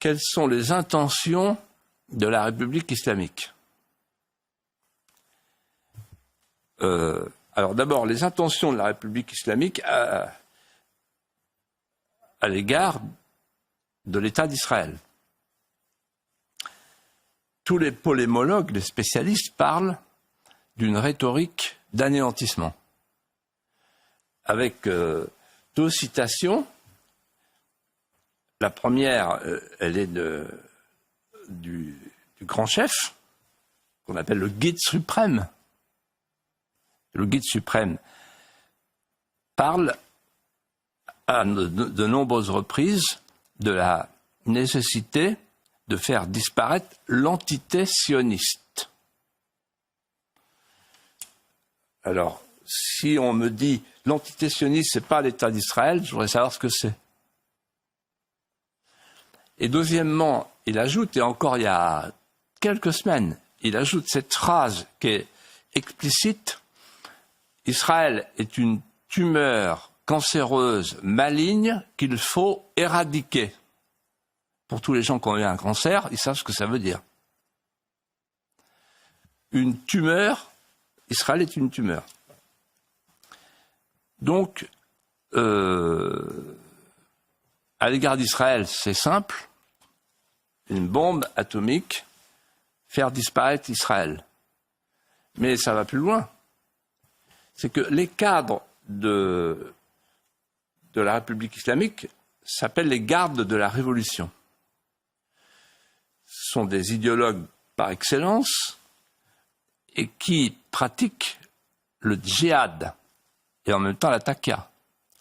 quelles sont les intentions de la République islamique. Alors d'abord, les intentions de la République islamique à l'égard de l'État d'Israël. Tous les polémologues, les spécialistes parlent d'une rhétorique d'anéantissement, avec deux citations. La première, elle est du grand chef, qu'on appelle le guide suprême. Le guide suprême parle à de nombreuses reprises de la nécessité de faire disparaître l'entité sioniste. Alors, si on me dit l'entité sioniste, c'est pas l'État d'Israël, je voudrais savoir ce que c'est. Et deuxièmement, il ajoute, et encore il y a quelques semaines, il ajoute cette phrase qui est explicite: Israël est une tumeur cancéreuse maligne qu'il faut éradiquer. Pour tous les gens qui ont eu un cancer, ils savent ce que ça veut dire. Une tumeur, Israël est une tumeur. Donc, à l'égard d'Israël, c'est simple. Une bombe atomique, faire disparaître Israël. Mais ça va plus loin. C'est que les cadres de la République islamique s'appellent les gardes de la Révolution. Ce sont des idéologues par excellence et qui pratiquent le djihad et en même temps la taqiyya.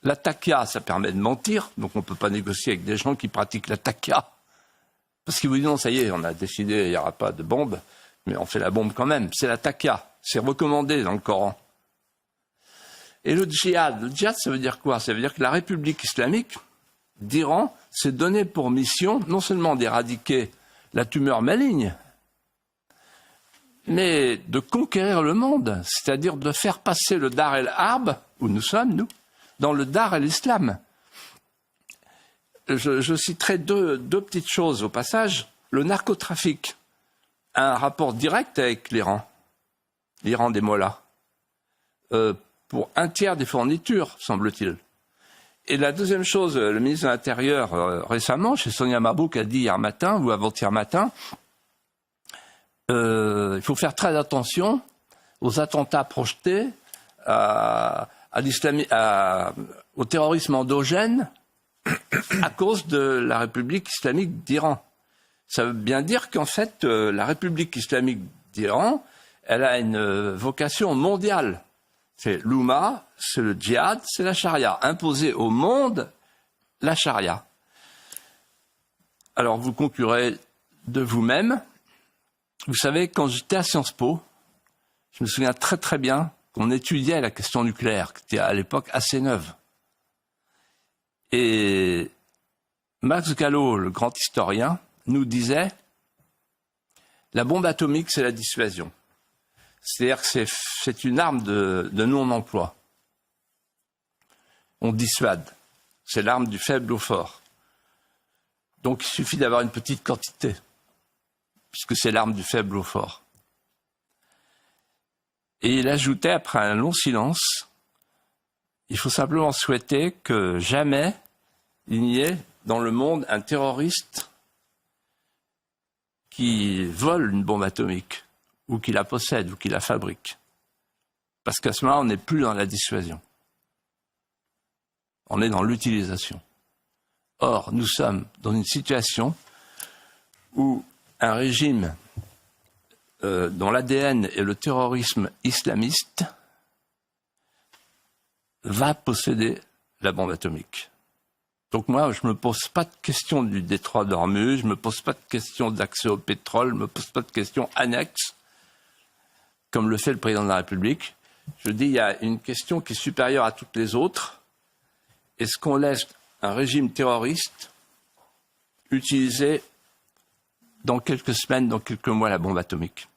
La taqiyya, ça permet de mentir, donc on ne peut pas négocier avec des gens qui pratiquent la taqiyya. Parce qu'ils vous disent non, ça y est, on a décidé, il n'y aura pas de bombe, mais on fait la bombe quand même. C'est la taqiyya, c'est recommandé dans le Coran. Et le djihad, ça veut dire quoi? Ça veut dire que la République islamique d'Iran s'est donné pour mission non seulement d'éradiquer la tumeur maligne, mais de conquérir le monde, c'est-à-dire de faire passer le Dar el-Harb, où nous sommes, nous, dans le Dar el-Islam. Je citerai deux petites choses au passage. Le narcotrafic a un rapport direct avec l'Iran des mollahs, pour un tiers des fournitures, semble-t-il. Et la deuxième chose, le ministre de l'Intérieur, récemment, chez Sonia Mabrouk, a dit hier matin ou avant-hier matin, il faut faire très attention aux attentats projetés au terrorisme endogène à cause de la République islamique d'Iran. Ça veut bien dire qu'en fait, la République islamique d'Iran, elle a une vocation mondiale. C'est l'Oumma, c'est le djihad, c'est la charia. Imposer au monde la charia. Alors vous conclurez de vous-même. Vous savez, quand j'étais à Sciences Po, je me souviens très très bien qu'on étudiait la question nucléaire, qui était à l'époque assez neuve. Et Max Gallo, le grand historien, nous disait la bombe atomique, c'est la dissuasion. C'est-à-dire que c'est une arme de non-emploi. On dissuade. C'est l'arme du faible au fort. Donc il suffit d'avoir une petite quantité, puisque c'est l'arme du faible au fort. Et il ajoutait, après un long silence, il faut simplement souhaiter que jamais il n'y ait dans le monde un terroriste qui vole une bombe atomique, ou qui la possède, ou qui la fabrique. Parce qu'à ce moment-là, on n'est plus dans la dissuasion. On est dans l'utilisation. Or, nous sommes dans une situation où un régime dont l'ADN est le terrorisme islamiste va posséder la bombe atomique. Donc moi, je ne me pose pas de question du détroit d'Ormuz, je ne me pose pas de question d'accès au pétrole, je ne me pose pas de questions annexes, comme le fait le président de la République. Je dis il y a une question qui est supérieure à toutes les autres. Est-ce qu'on laisse un régime terroriste utiliser dans quelques semaines, dans quelques mois la bombe atomique ?